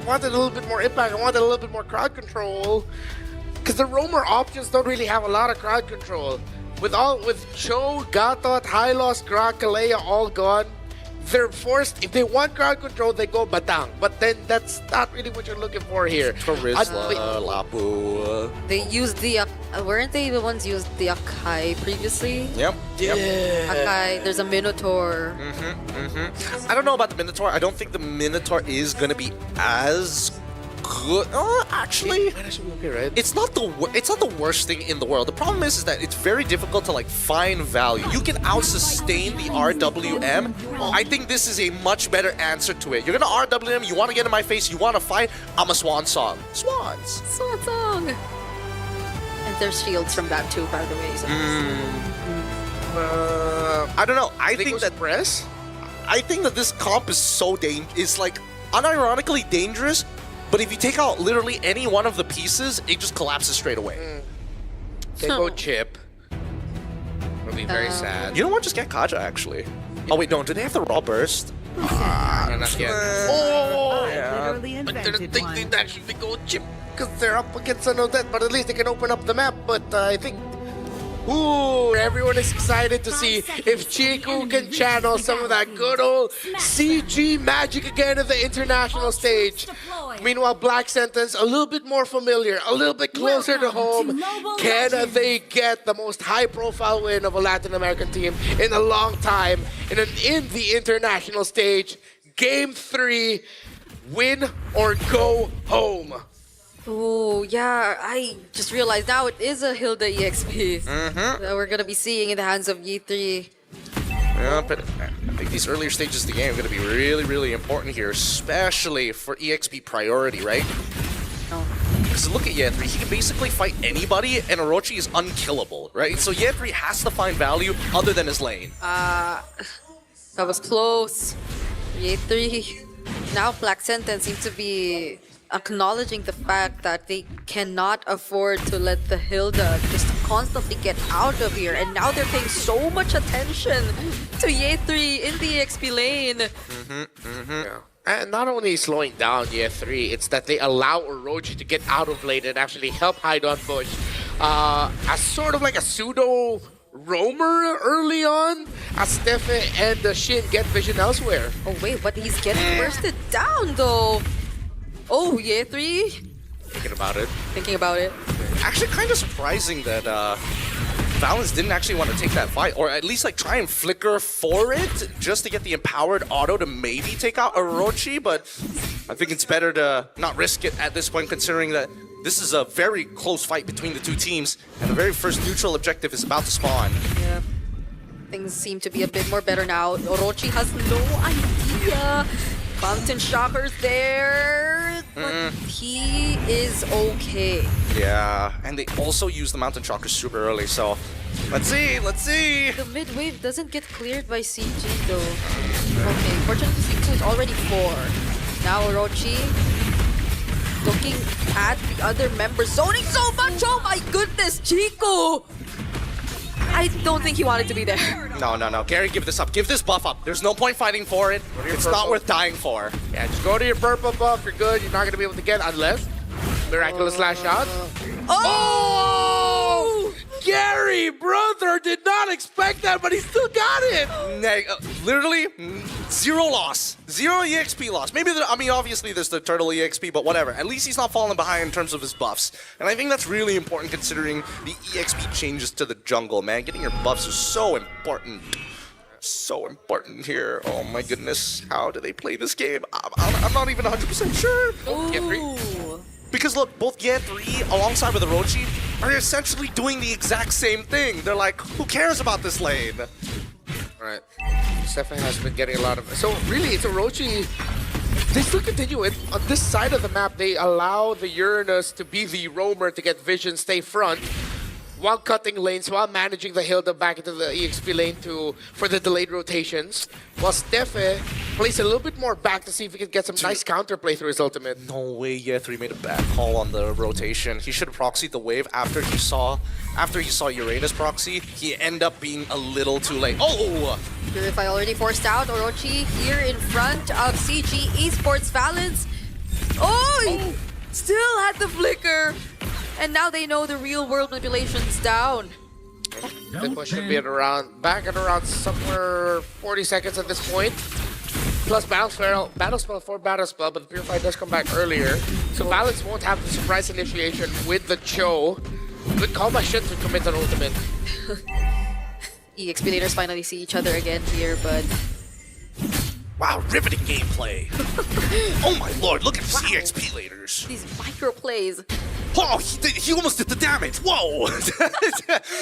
wanted a little bit more impact. I wanted a little bit more crowd control. Because the roamer options don't really have a lot of crowd control. With Cho, Gatot, Hylos, Gra, Kalea all gone, they're forced, if they want crowd control, they go Batang. But then that's not really what you're looking for here. Charisma, Lapu. They used the, weren't they the ones used the Akai previously? Yep. Akai, there's a Minotaur. I don't know about the Minotaur. I don't think the Minotaur is going to be as good. Actually, Might actually be okay, right? it's not the worst thing in the world. The problem is that it's very difficult to like find value. You can out-sustain the RWM. I think this is a much better answer to it. You're gonna RWM, you want to get in my face, you want to fight, I'm a Swan Song. Swans. Swan Song! And there's shields from that too, by the way. So I don't know. I think think that press? I think that this comp is so is like unironically dangerous. But if you take out literally any one of the pieces, it just collapses straight away. They go chip. It'll be very sad. You know what? Just get Kaja, actually. Oh, wait, no. Do they have the raw burst? Not yet. Yeah. Literally I didn't invented think one. they'd actually go chip because they're up against an Odette, but at least they can open up the map. But I think, everyone is excited to see if Chiku can channel some of that good old CG magic again at the international stage. Meanwhile, Black Sentence, a little bit more familiar, a little bit closer to home. Can they get the most high-profile win of a Latin American team in a long time in the international stage? Game 3, win or go home. oh yeah, I just realized now it is a Hilda EXP that we're gonna be seeing in the hands of Yi3. Yeah, but I think these earlier stages of the game are going to be really, really important here, especially for EXP priority, right? Because look at Ye3, he can basically fight anybody, and Orochi is unkillable, right? So Ye3 has to find value other than his lane. That was close. Yi3. Now Black Sentence seems to be acknowledging the fact that they cannot afford to let the Hilda just constantly get out of here, and now they're paying so much attention to Ye3 in the EXP lane. Yeah. And not only slowing down Year 3, it's that they allow Orochi to get out of lane and actually help hide on bush. As sort of like a pseudo roamer early on, as Stefe and Shin get vision elsewhere. Oh wait, but he's getting bursted down though. Oh, Ye3 Thinking about it. thinking about it. Actually, kind of surprising that Valens didn't actually want to take that fight, or at least like try and flicker for it, just to get the empowered auto to maybe take out Orochi, but I think it's better to not risk it at this point, considering that this is a very close fight between the two teams, and the very first neutral objective is about to spawn. Yeah. Things seem to be a bit more better now. Orochi has no idea. Fountain Shocker's there, but he is okay. Yeah, and they also use the Mountain Shocker super early, so let's see. The mid wave doesn't get cleared by CG though. Okay, fortunately CG is already 4. Now Orochi looking at the other members, zoning so much. Oh my goodness, Chico! I don't think he wanted to be there. No. Gary, give this up. Give this buff up. There's no point fighting for it. It's not worth dying for. Yeah, just go to your purple buff, you're good. You're not going to be able to get unless Miraculous Last Shot. Oh! Gary, brother, did not expect that, but he still got it. Literally, zero loss. Zero EXP loss. Maybe, obviously there's the Turtle EXP, but whatever. At least he's not falling behind in terms of his buffs. And I think that's really important considering the EXP changes to the jungle, man. Getting your buffs is so important. So important here. Oh my goodness. How do they play this game? I'm not even 100% sure. Ooh. Because look, both Ye3 alongside with Orochi are essentially doing the exact same thing. They're like, who cares about this lane? Alright. Stefan has been getting a lot of... So really, it's Orochi. They still continue it. On this side of the map, they allow the Uranus to be the roamer to get vision, stay front, while cutting lanes, while managing the Hilda back into the EXP lane for the delayed rotations. While Stefe plays a little bit more back to see if he can get some nice counterplay through his ultimate. No way Ye3 made a bad call on the rotation. He should have proxied the wave after he saw Uranus proxy. He ended up being a little too late. Oh! Purify already forced out. Orochi here in front of CG Esports Valence. Oh! still had the flicker. And now they know the real world manipulation's down. The question should be back at around somewhere 40 seconds at this point. Plus Battlespell for Battlespell, but the Purify does come back earlier. So Valence won't have the surprise initiation with the Cho. Good call by Shin to commit an ultimate. EXP leaders finally see each other again here, but... Wow, riveting gameplay. Oh my lord, look at these EXP leaders. These micro plays. Oh, he almost did the damage. Whoa.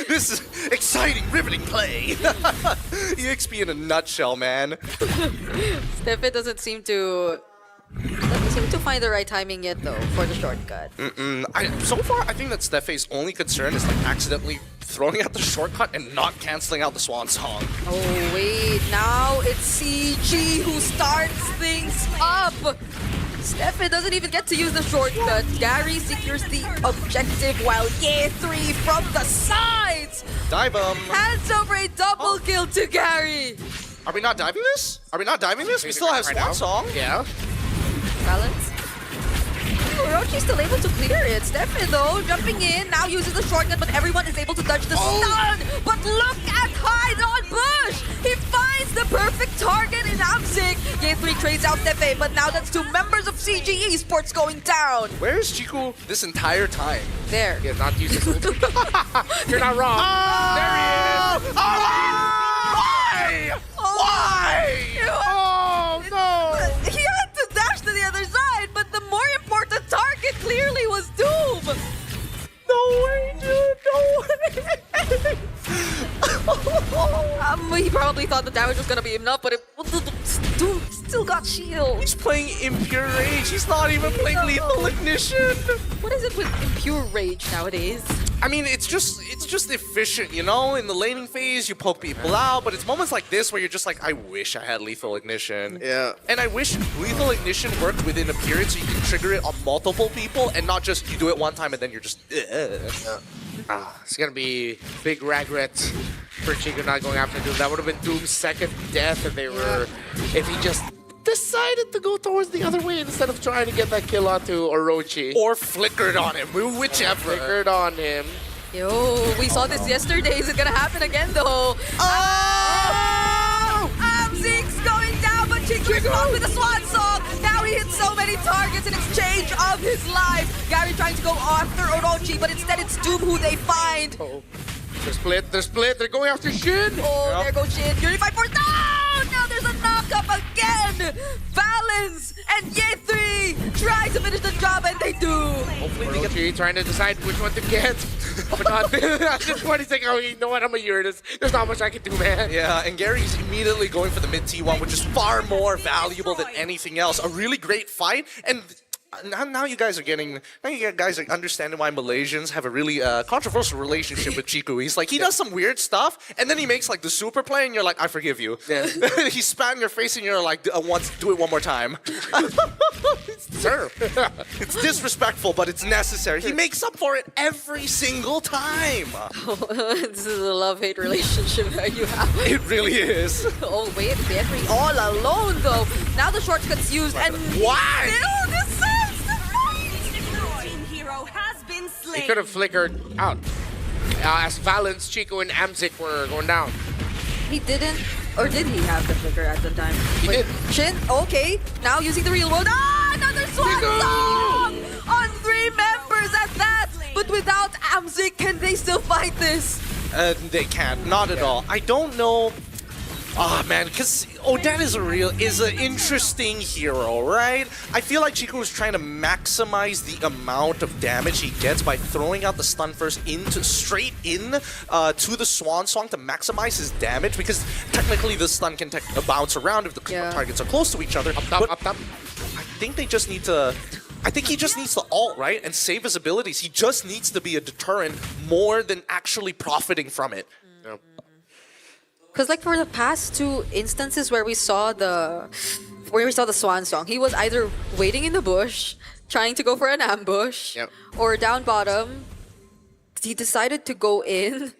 This is exciting, riveting play. EXP in a nutshell, man. Stefan doesn't seem to find the right timing yet, though, for the shortcut. So far, I think that Stefe's only concern is like accidentally throwing out the shortcut and not canceling out the Swan Song. Oh, wait. Now it's CG who starts things up. Stefan doesn't even get to use the shortcut. Gary secures the objective while Ye3 from the sides Dive him. hands over a double kill to Gary. Are we not diving this? Are we not diving this? We still have Swan Song. Yeah. Balance. Orochi's still able to clear it. Stefan, though, jumping in, now uses the shortcut, but everyone is able to dodge the stun. But look at Hyde on Bush! He finds the perfect target in Amzik. Ye3 trades out Stefan, but now that's 2 members of CG ESPORTS going down. Where is Chiku this entire time? There. He has not used his ultimate. You're not wrong. There he is. Why? Why? Oh, no. He had to dash to the other side, but the more important target clearly was Doom. No way, dude. No way. He probably thought the damage was gonna be enough, but Doom still got shield. He's playing Impure Rage. He's not even playing Lethal Ignition. What is it with impure rage nowadays? I mean, it's just efficient, you know? In the laning phase, you poke people out, but it's moments like this where you're just like, I wish I had Lethal Ignition. Yeah. And I wish Lethal Ignition worked within a period so you can trigger it on multiple people and not just you do it one time and then you're just... It's gonna be big regret for Chico not going after Doom. That would have been Doom's second death if he just decided to go towards the other way instead of trying to get that kill onto Orochi. Or flickered on him, whichever. Flickered on him. Yo, we saw this yesterday. Is it gonna happen again, though? Oh! Amzik's going down, but Chico's off with a Swan Song. Now he hits so many targets in exchange of his life. Gary trying to go after Orochi, but instead it's Doom who they find. Oh, they're split. They're going after Shin. Oh, there goes Shin. Purify for now there's a knock-up again. Balance and Ye3 try to finish the job, and they do. Hopefully they get trying to decide which one to get. But not at this point, he's like, oh, you know what? I'm a Uranus. There's not much I can do, man. Yeah, and Gary's immediately going for the mid T1, which is far more valuable than anything else. A really great fight, and now you guys are understanding why Malaysians have a really controversial relationship with Chiku. He's like, he does some weird stuff, and then he makes like the super play, and you're like, I forgive you. Yeah. He spat in your face, and you're like, do it one more time. Sir. It's disrespectful, but it's necessary. He makes up for it every single time. This is a love-hate relationship that you have. It really is. Oh, wait, Ye3 all alone, though. Now the shortcut's used, and why? still decides to fight. He could have flickered out as Valence, Chico, and Amzik were going down. He didn't, or did he have the flicker at the time? He did. Shin, okay. Now using the real world. Another Swan Song on 3 members at that. But without Amzik, can they still fight this? They can't, not at all. I don't know. Ah, man, because Odette is an interesting hero, right? I feel like Chico was trying to maximize the amount of damage he gets by throwing out the stun first straight in to the Swan Song to maximize his damage, because technically the stun can bounce around if the targets are close to each other. Up top. I think they just need to... I think he just needs to ult, right? And save his abilities. He just needs to be a deterrent more than actually profiting from it. Yeah. Because like for the past 2 instances where we saw the Swan Song, he was either waiting in the bush, trying to go for an ambush, or down bottom, he decided to go in.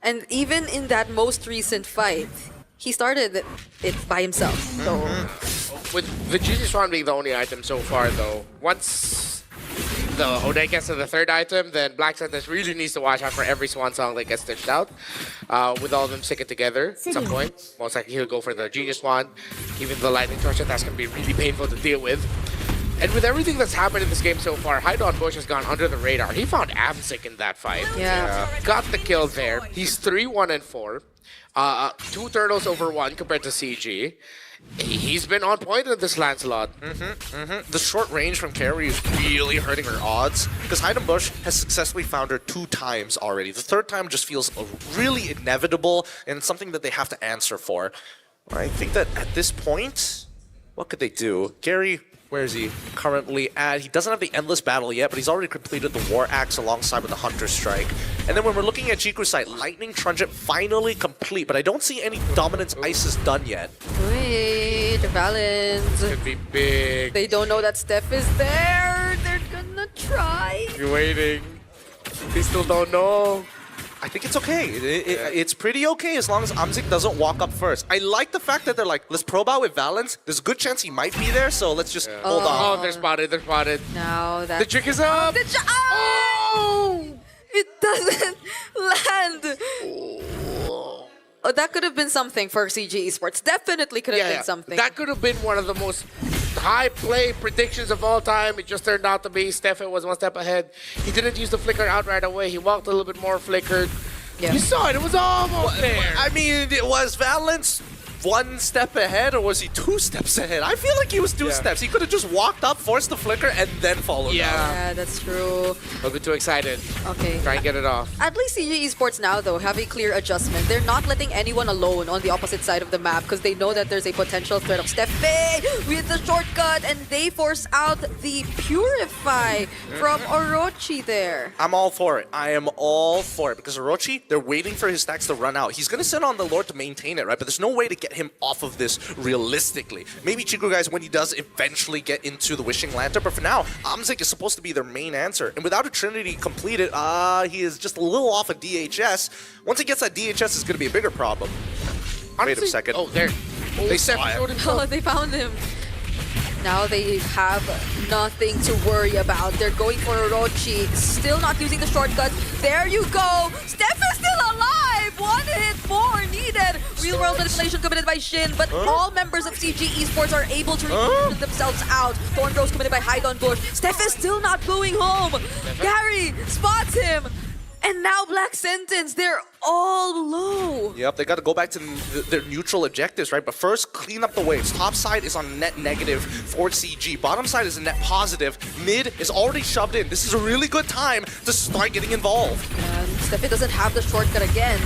And even in that most recent fight, he started it by himself. So with the Jesus Swan being the only item so far, though, once the Odet gets to the third item, then Black Sentence really needs to watch out for every Swan Song that gets stitched out. With all of them sticking together at some point, most likely he'll go for the Genius Swan. Even the Lightning Torture, that's going to be really painful to deal with. And with everything that's happened in this game so far, Haidon Bush has gone under the radar. He found Amzik in that fight. Yeah. Got the kill there. He's 3-1-4. 2 turtles over 1 compared to CG. He's been on point in this Lancelot. The short range from Carrie is really hurting her odds because Haidon Bush has successfully found her 2 times already. The third time just feels really inevitable and something that they have to answer for. I think that at this point, what could they do? Gary, where is he currently at? He doesn't have the Endless Battle yet, but he's already completed the War Axe alongside with the Hunter Strike. And then when we're looking at Chiku's side, Lightning Truncheon finally complete, but I don't see any Dominance Ices done yet. Wait, Valens. Could be big. They don't know that Steph is there. They're gonna try. You're waiting. They still don't know. I think it's okay. It's pretty okay as long as Amzik doesn't walk up first. I like the fact that they're like, let's probe out with Valens. There's a good chance he might be there, so let's just hold on. Oh, they're spotted. They're spotted. Now that The trick is up. Oh! It doesn't land. Oh, that could have been something for CG Esports. Definitely could have been something. That could have been one of the most high play predictions of all time. It just turned out to be Stefan was 1 step ahead. He didn't use the flicker out right away. He walked a little bit more flickered. Yeah. You saw it. It was almost there. I mean, it was Valens 1 step ahead, or was he 2 steps ahead? I feel like he was 2 steps. He could have just walked up, forced the flicker, and then followed up. Yeah, that's true. A bit too excited. Okay. Try and get it off. At least CG Esports now, though, have a clear adjustment. They're not letting anyone alone on the opposite side of the map because they know that there's a potential threat of Steffe with the shortcut, and they force out the Purify from Orochi there. I'm all for it. I am all for it because Orochi, they're waiting for his stacks to run out. He's going to sit on the Lord to maintain it, right? But there's no way to get him off of this realistically. Maybe Chico, guys, when he does eventually get into the Wishing Lantern, but for now, Amzik is supposed to be their main answer. And without a Trinity completed, he is just a little off of DHS. Once he gets that DHS, it's going to be a bigger problem. Wait a second. Oh, there. They saw it. Oh, they found him. Now they have nothing to worry about. They're going for Orochi. Still not using the shortcut. There you go. Steph is still alive. 1 hit more needed. Real world manipulation committed by Shin, but all members of CG Esports are able to remove themselves out. Thorn Throws committed by Haidon Bush. Steph is still not going home. Gary spots him. And now Black Sentence, they're all low. Yep, they got to go back to their neutral objectives, right? But first, clean up the waves. Top side is on net negative for CG. Bottom side is a net positive. Mid is already shoved in. This is a really good time to start getting involved. And Steffi doesn't have the shortcut again.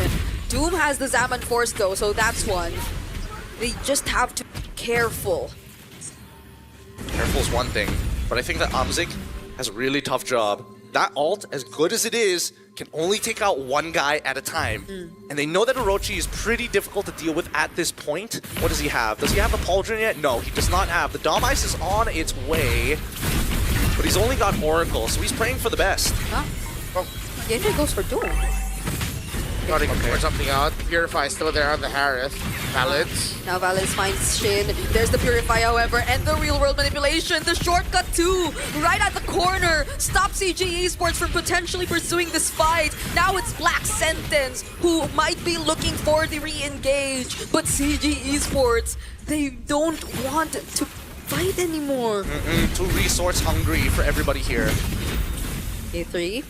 Doom has the Zaman Force though, so that's one. They just have to be careful. Careful is one thing, but I think that Amzik has a really tough job. That ult, as good as it is, can only take out 1 guy at a time. And they know that Orochi is pretty difficult to deal with at this point. What does he have? Does he have the Pauldron yet? No, he does not have. The Dom Ice is on its way, but he's only got Oracle, so he's praying for the best. Huh? Oh, Yenja goes for Doom. thought he could pour something out. Purify still there on the Harith. Valence. Now Valens finds Shin. There's the Purify, however, and the real world manipulation. The shortcut too, right at the corner. Stop CG Esports from potentially pursuing this fight. Now it's Black Sentence who might be looking for the re-engage, but CG Esports, they don't want to fight anymore. Too resource hungry for everybody here. A3.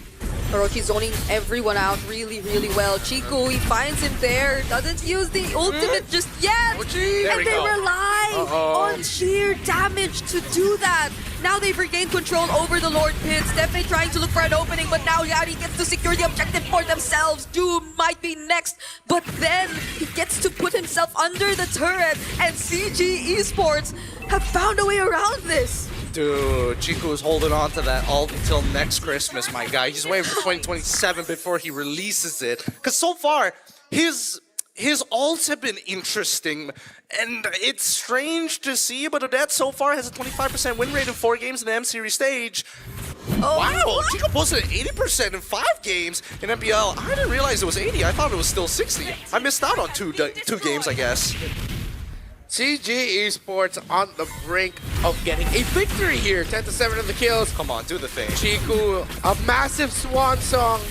Orochi zoning everyone out really, really well. Chiku, he finds him there. Doesn't use the ultimate just yet. There we And they go. rely on sheer damage to do that. Now they've regained control over the Lord Pits. Definitely trying to look for an opening, but now Yari gets to secure the objective for themselves. Doom might be next, but then he gets to put himself under the turret, and CG Esports have found a way around this. Dude, Chico is holding on to that ult until next Christmas, my guy. He's waiting for 2027 before he releases it. Because so far, his ults have been interesting, and it's strange to see, but Odette so far has a 25% win rate in 4 games in the M-Series stage. Oh, Wow, what? Chico posted 80% in 5 games in MPL. I didn't realize it was 80. I thought it was still 60. I missed out on two games, I guess. CG Esports on the brink of getting a victory here. 10-7 in the kills. Come on, do the thing. Chiku, a massive swan song.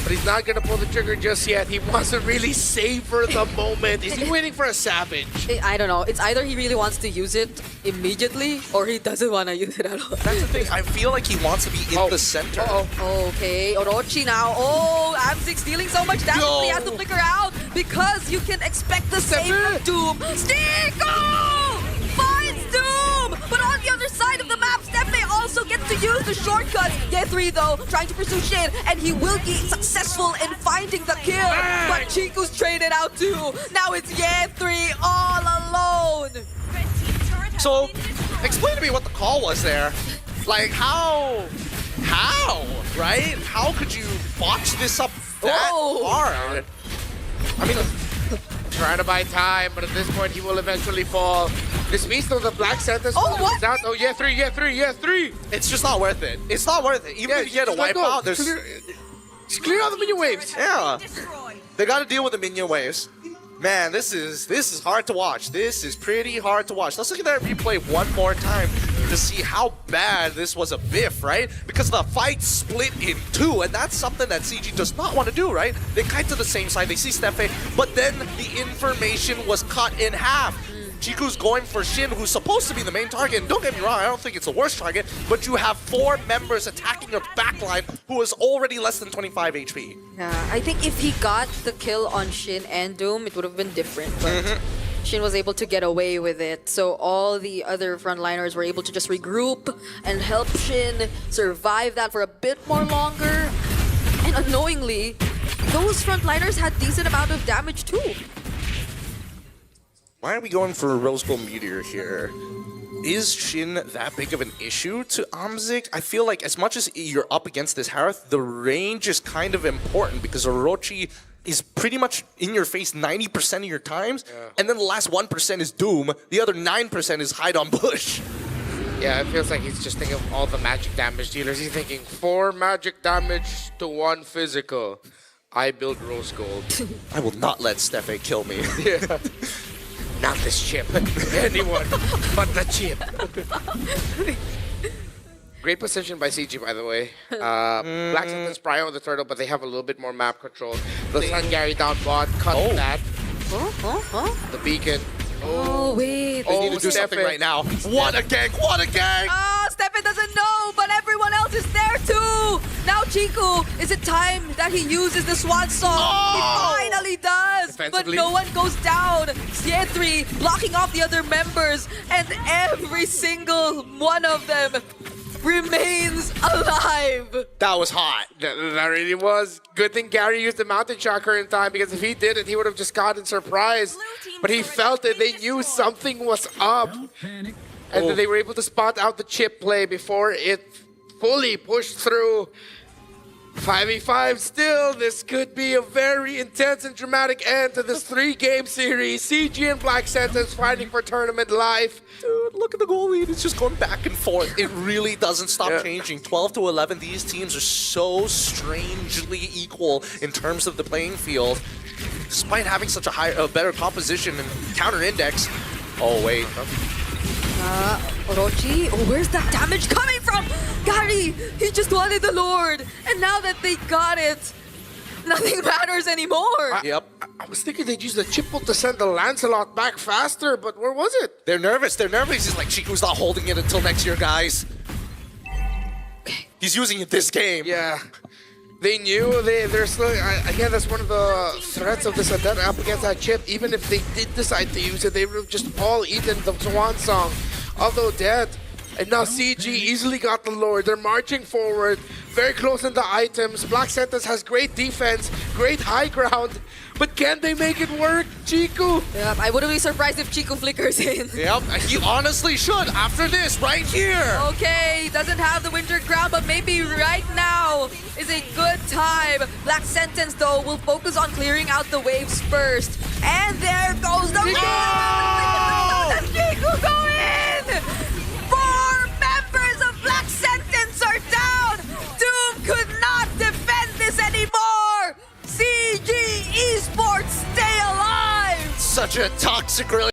But he's not gonna pull the trigger just yet. He wants to really savor the moment. Is he waiting for a savage? I don't know. It's either he really wants to use it immediately or he doesn't want to use it at all. That's the thing. I feel like he wants to be in the center. Okay, Orochi now. Oh, Amzik stealing so much damage, but he has to flicker out because you can expect the same from Doom. Stiko finds Doom! But on the other side of the map, Steppe also gets to use the shortcut. Ye3 though, trying to pursue Shin, and he will be successful in finding the kill. But Chiku's traded out too. Now it's Ye3 all alone. So, explain to me what the call was there. Like, how, right? How could you botch this up that hard? I mean, trying to buy time, but at this point he will eventually fall. This means though the Black Santa's what? out. Oh, yeah, three. It's just not worth it. It's not worth it. Even if you get a wipeout, there's... Just clear out the minion waves. Yeah. They got to deal with the minion waves. Man, this is hard to watch. This is pretty hard to watch. Let's look at that replay one more time to see how bad this was a biff, right? Because the fight split in two, and that's something that CG does not want to do, right? They kite to the same side, they see Steppe, but then the information was cut in half. Chiku's going for Shin, who's supposed to be the main target. And don't get me wrong, I don't think it's the worst target, but you have 4 members attacking your backline who is already less than 25 HP. Yeah, I think if he got the kill on Shin and Doom, it would have been different. But Shin was able to get away with it. So all the other frontliners were able to just regroup and help Shin survive that for a bit more longer. And unknowingly, those frontliners had decent amount of damage too. Why are we going for a Rose Gold Meteor here? Is Shin that big of an issue to Amzik? I feel like as much as you're up against this Harith, the range is kind of important because Orochi is pretty much in your face 90% of your times, and then the last 1% is Doom, the other 9% is hide on bush. Yeah, it feels like he's just thinking of all the magic damage dealers. He's thinking 4 magic damage to 1 physical. I build Rose Gold. I will not let Steppe kill me. Yeah. Not this chip. Anyone but the chip. Great position by CG, by the way. Black Santa's prio on the turtle, but they have a little bit more map control. The Sun Gary down bot, cut that. The beacon. Oh, wait. They need to do something right now. What a gang! What a gang! Oh, Steppe doesn't know, but everyone else is there too. Now Chiku, is it time that he uses the Swan Song? He finally does, but no one goes down. Ye3 blocking off the other members, and every single one of them remains alive. That was hot. That really was. Good thing Gary used the mountain chakra in time, because if he didn't, he would have just gotten surprised. But he felt it. They knew something was up. And then they were able to spot out the chip play before it fully pushed through. 5v5 still. This could be a very intense and dramatic end to this 3-game series. CG and Black Santa is fighting for tournament life. Dude, look at the goal lead. It's just going back and forth. It really doesn't stop changing. 12-11, these teams are so strangely equal in terms of the playing field. Despite having such a better composition and counter index. Oh, wait. Orochi? Oh, where's that damage coming from? Gary, he just wanted the Lord. And now that they got it, nothing matters anymore. Yep. I was thinking they'd use the chip ult to send the Lancelot back faster, but where was it? They're nervous. They're nervous. It's like Chiku's not holding it until next year, guys. He's using it this game. Yeah. They knew they're still. Again, that's one of the threats of this event up against that chip. Even if they did decide to use it, they would have just all eaten the Swan Song, although dead. And now CG easily got the Lord. They're marching forward, very close in the items. Black Santas has great defense, great high ground. But can they make it work, Chiku? Yep, I wouldn't be surprised if Chiku flickers in. Yep, he honestly should after this, right here. Okay, doesn't have the Winter Crown, but maybe right now is a good time. Black Sentence, though, will focus on clearing out the waves first. And there goes the Chiku go in! 4 members of Black Sentence are down! Doom could not defend this anymore! CG Esports, stay alive! Such a toxic relationship.